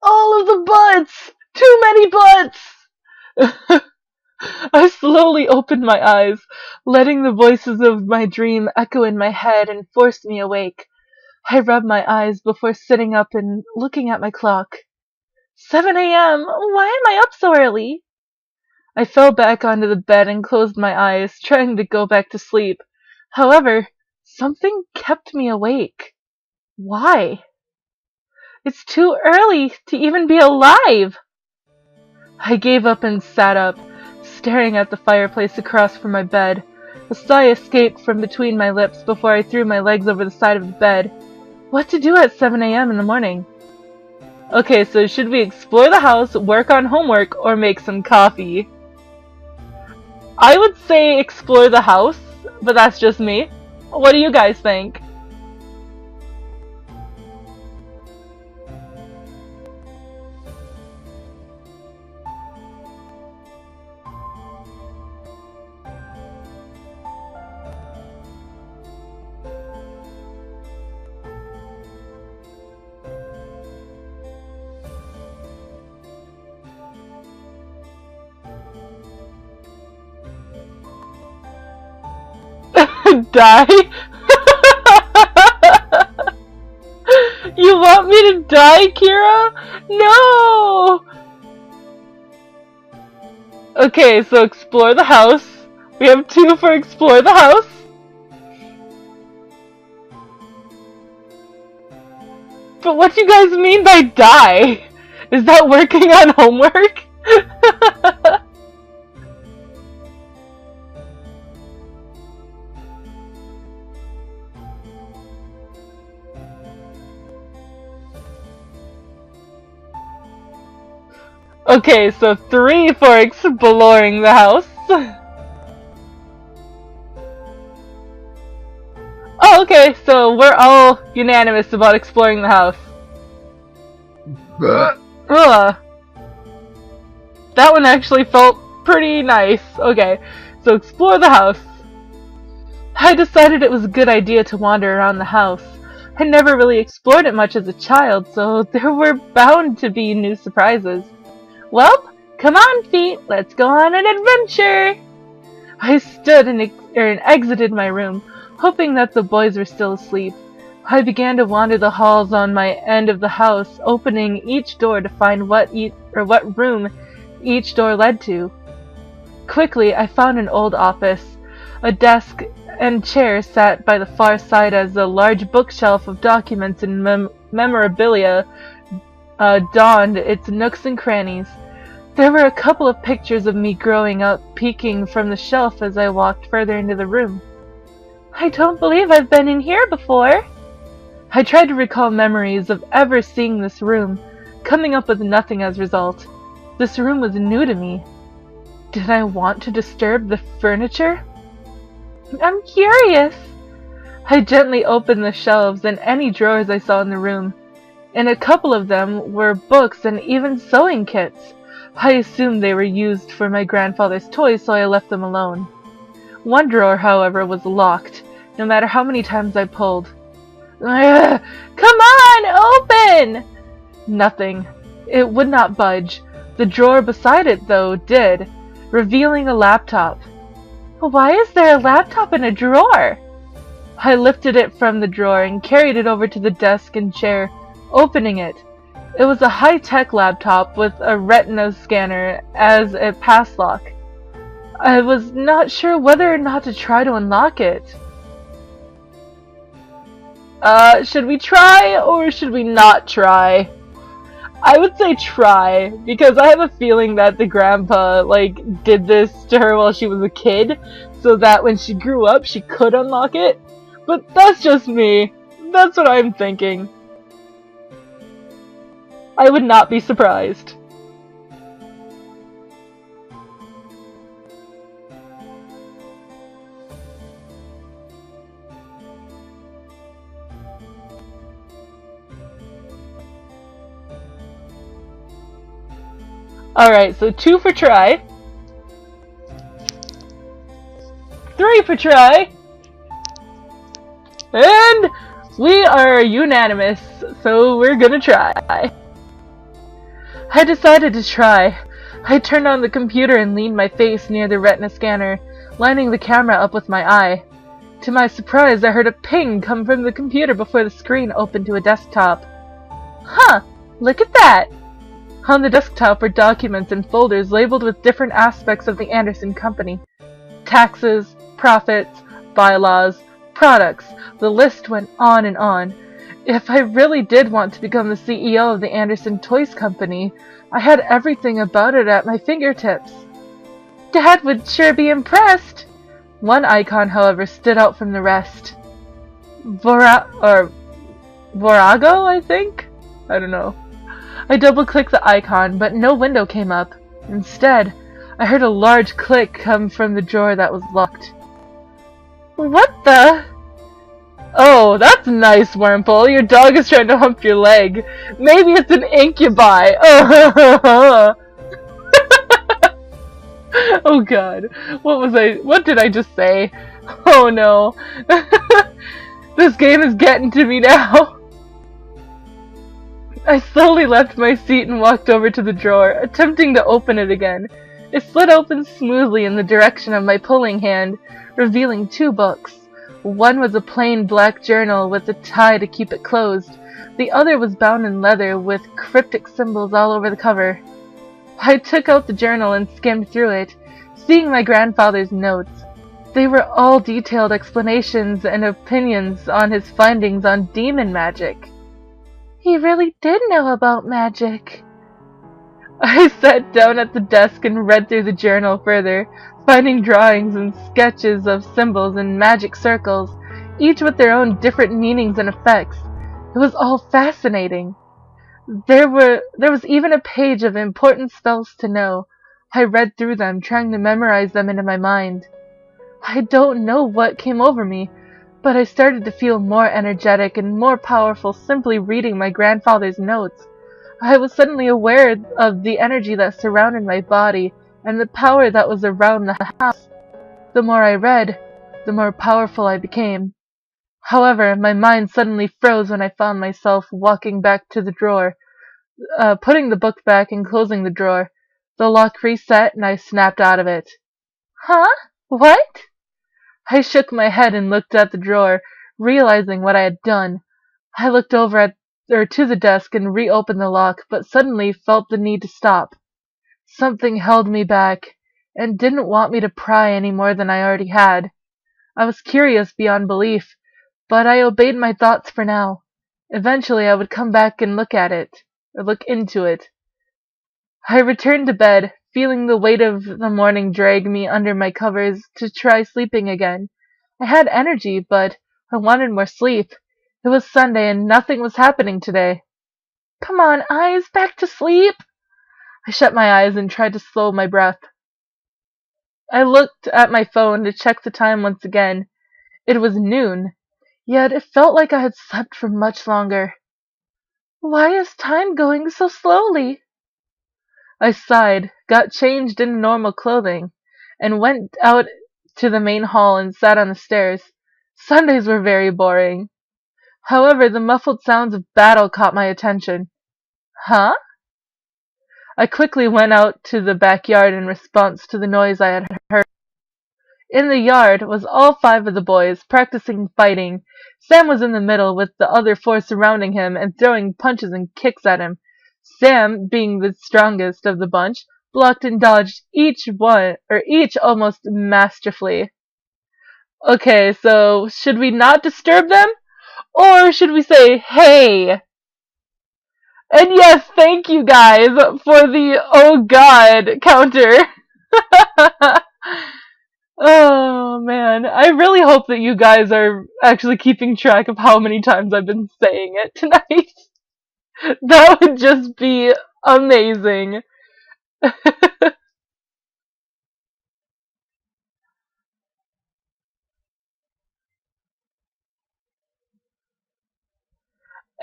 All of the butts! Too many butts! I slowly opened my eyes, letting the voices of my dream echo in my head and force me awake. I rubbed my eyes before sitting up and looking at my clock. 7 a.m. Why am I up so early? I fell back onto the bed and closed my eyes, trying to go back to sleep. However, something kept me awake. Why? It's too early to even be alive! I gave up and sat up, staring at the fireplace across from my bed. A sigh escaped from between my lips before I threw my legs over the side of the bed. What to do at 7 a.m. in the morning? Okay, so should we explore the house, work on homework, or make some coffee? I would say explore the house, but that's just me. What do you guys think? Die? You want me to die, Kira? No! Okay, so explore the house. We have 2 for explore the house. But what do you guys mean by die? Is that working on homework? Okay, so 3 for exploring the house. Oh, okay, so we're all unanimous about exploring the house. Ugh. That one actually felt pretty nice. Okay, so explore the house. I decided it was a good idea to wander around the house. I never really explored it much as a child, so there were bound to be new surprises. Well, come on, feet, let's go on an adventure! I stood and exited my room, hoping that the boys were still asleep. I began to wander the halls on my end of the house, opening each door to find what room each door led to. Quickly, I found an old office. A desk and chair sat by the far side as a large bookshelf of documents and memorabilia donned its nooks and crannies. There were a couple of pictures of me growing up peeking from the shelf as I walked further into the room. I don't believe I've been in here before. I tried to recall memories of ever seeing this room, coming up with nothing as a result. This room was new to me. Did I want to disturb the furniture? I'm curious. I gently opened the shelves and any drawers I saw in the room. In a couple of them were books and even sewing kits. I assumed they were used for my grandfather's toys, so I left them alone. One drawer, however, was locked, no matter how many times I pulled. Ugh, come on, open! Nothing. It would not budge. The drawer beside it, though, did, revealing a laptop. Why is there a laptop in a drawer? I lifted it from the drawer and carried it over to the desk and chair, opening it. It was a high-tech laptop with a retina scanner as a pass lock. I was not sure whether or not to try to unlock it. Should we try or should we not try? I would say try, because I have a feeling that the grandpa, did this to her while she was a kid, so that when she grew up, she could unlock it. But that's just me. That's what I'm thinking. I would not be surprised. Alright, so 2 for try. 3 for try. And we are unanimous, so we're gonna try. I decided to try. I turned on the computer and leaned my face near the retina scanner, lining the camera up with my eye. To my surprise, I heard a ping come from the computer before the screen opened to a desktop. Huh, look at that! On the desktop were documents and folders labeled with different aspects of the Anderson Company. Taxes, profits, bylaws, products. The list went on and on. If I really did want to become the CEO of the Anderson Toys Company, I had everything about it at my fingertips. Dad would sure be impressed. One icon, however, stood out from the rest. Vorago, I think? I don't know. I double-clicked the icon, but no window came up. Instead, I heard a large click come from the drawer that was locked. What the? Oh, that's nice, Wormhole. Your dog is trying to hump your leg. Maybe it's an incubi. Oh god. What did I just say? Oh no. This game is getting to me now. I slowly left my seat and walked over to the drawer, attempting to open it again. It slid open smoothly in the direction of my pulling hand, revealing 2 books. One was a plain black journal with a tie to keep it closed. The other was bound in leather with cryptic symbols all over the cover. I took out the journal and skimmed through it, seeing my grandfather's notes. They were all detailed explanations and opinions on his findings on demon magic. He really did know about magic. I sat down at the desk and read through the journal further, finding drawings and sketches of symbols and magic circles, each with their own different meanings and effects. It was all fascinating. There was even a page of important spells to know. I read through them, trying to memorize them into my mind. I don't know what came over me, but I started to feel more energetic and more powerful simply reading my grandfather's notes. I was suddenly aware of the energy that surrounded my body and the power that was around the house. The more I read, the more powerful I became. However, my mind suddenly froze when I found myself walking back to the drawer, putting the book back and closing the drawer. The lock reset and I snapped out of it. Huh? What? I shook my head and looked at the drawer, realizing what I had done. I looked over to the desk and reopened the lock, but suddenly felt the need to stop. Something held me back, and didn't want me to pry any more than I already had. I was curious beyond belief, but I obeyed my thoughts for now. Eventually I would come back and look into it. I returned to bed, feeling the weight of the morning drag me under my covers to try sleeping again. I had energy, but I wanted more sleep. It was Sunday and nothing was happening today. Come on, eyes, back to sleep. I shut my eyes and tried to slow my breath. I looked at my phone to check the time once again. It was noon, yet it felt like I had slept for much longer. Why is time going so slowly? I sighed, got changed into normal clothing, and went out to the main hall and sat on the stairs. Sundays were very boring. However, the muffled sounds of battle caught my attention. Huh? I quickly went out to the backyard in response to the noise I had heard. In the yard was all 5 of the boys, practicing fighting. Sam was in the middle, with the other 4 surrounding him and throwing punches and kicks at him. Sam, being the strongest of the bunch, blocked and dodged each almost masterfully. Okay, so should we not disturb them? Or should we say, hey? And yes, thank you guys for the oh god counter. Oh man, I really hope that you guys are actually keeping track of how many times I've been saying it tonight. That would just be amazing.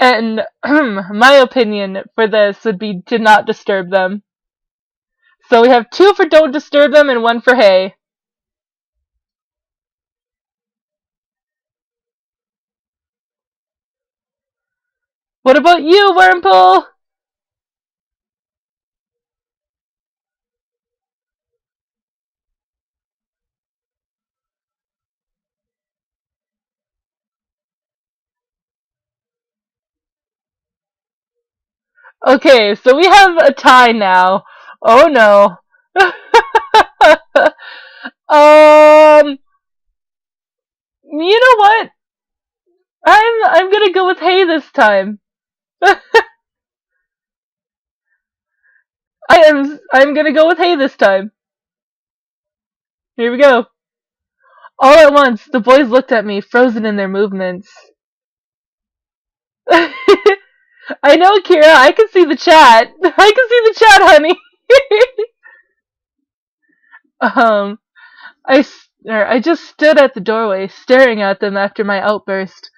And my opinion for this would be to not disturb them. So we have 2 for don't disturb them and 1 for hey. What about you, Wormhole? Okay, so we have a tie now. Oh no. You know what? I'm gonna go with hay this time. I'm gonna go with hay this time. Here we go. All at once, the boys looked at me, frozen in their movements. I know, Kira. I can see the chat. I can see the chat, honey. um, I just stood at the doorway, staring at them after my outburst.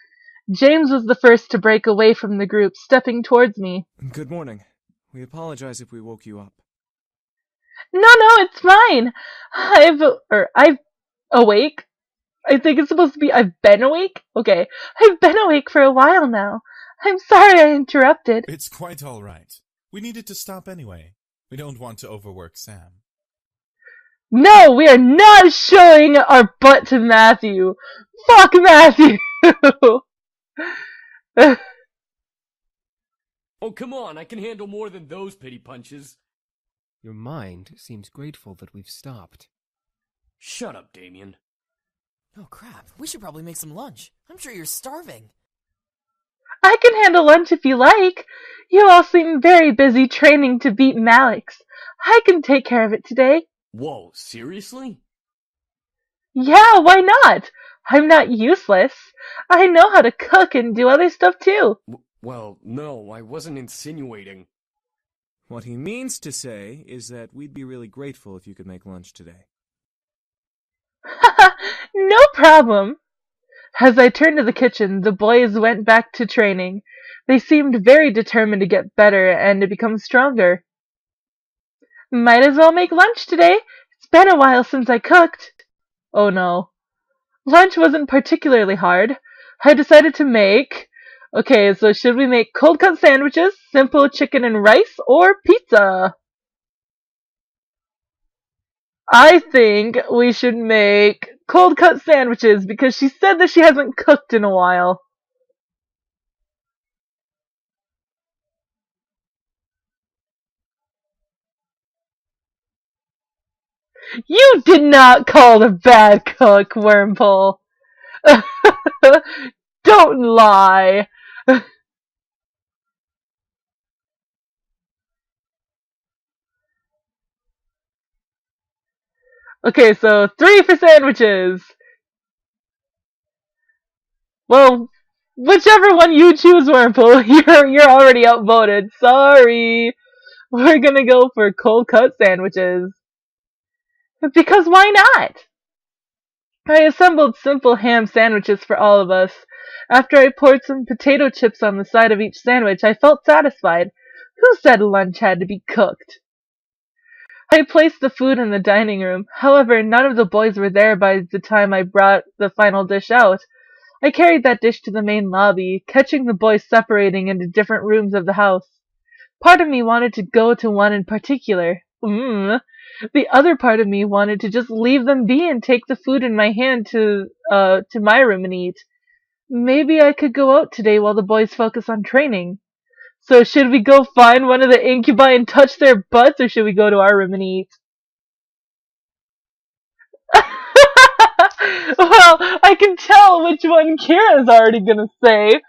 James was the first to break away from the group, stepping towards me. Good morning. We apologize if we woke you up. No, it's fine. I've awake. I think it's supposed to be I've been awake? Okay. I've been awake for a while now. I'm sorry I interrupted. It's quite all right. We needed to stop anyway. We don't want to overwork Sam. No, we are not showing our butt to Matthew. Fuck Matthew! Oh, come on, I can handle more than those pity punches. Your mind seems grateful that we've stopped. Shut up, Damien. Oh crap, we should probably make some lunch. I'm sure you're starving. I can handle lunch if you like. You all seem very busy training to beat Malix. I can take care of it today. Whoa, seriously? Yeah, why not? I'm not useless. I know how to cook and do other stuff too. Well, no, I wasn't insinuating. What he means to say is that we'd be really grateful if you could make lunch today. No problem. As I turned to the kitchen, the boys went back to training. They seemed very determined to get better and to become stronger. Might as well make lunch today. It's been a while since I cooked. Oh no. Lunch wasn't particularly hard. I decided to make... Okay, so should we make cold cut sandwiches, simple chicken and rice, or pizza? I think we should make cold cut sandwiches because she said that she hasn't cooked in a while. You did not call the bad cook, Wormpole. Don't lie. Okay, so 3 for sandwiches. Well, whichever one you choose, Wormhole, you're already outvoted. Sorry. We're gonna go for cold cut sandwiches. Because why not? I assembled simple ham sandwiches for all of us. After I poured some potato chips on the side of each sandwich, I felt satisfied. Who said lunch had to be cooked? I placed the food in the dining room. However, none of the boys were there by the time I brought the final dish out. I carried that dish to the main lobby, catching the boys separating into different rooms of the house. Part of me wanted to go to one in particular. The other part of me wanted to just leave them be and take the food in my hand to my room and eat. Maybe I could go out today while the boys focus on training. So should we go find one of the incubi and touch their butts, or should we go to our room and eat? Well, I can tell which one Kira's already gonna say.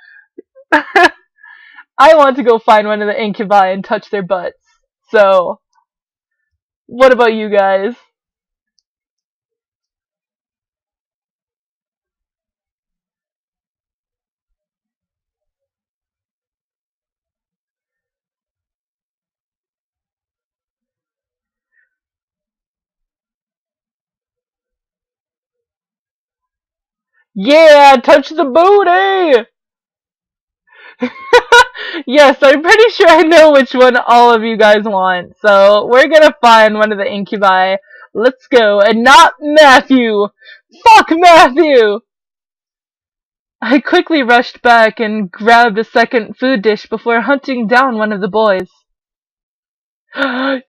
I want to go find one of the incubi and touch their butts. So, what about you guys? Yeah, touch the booty! Yes, I'm pretty sure I know which one all of you guys want. So, we're gonna find one of the incubi. Let's go. And not Matthew! Fuck Matthew! I quickly rushed back and grabbed a second food dish before hunting down one of the boys.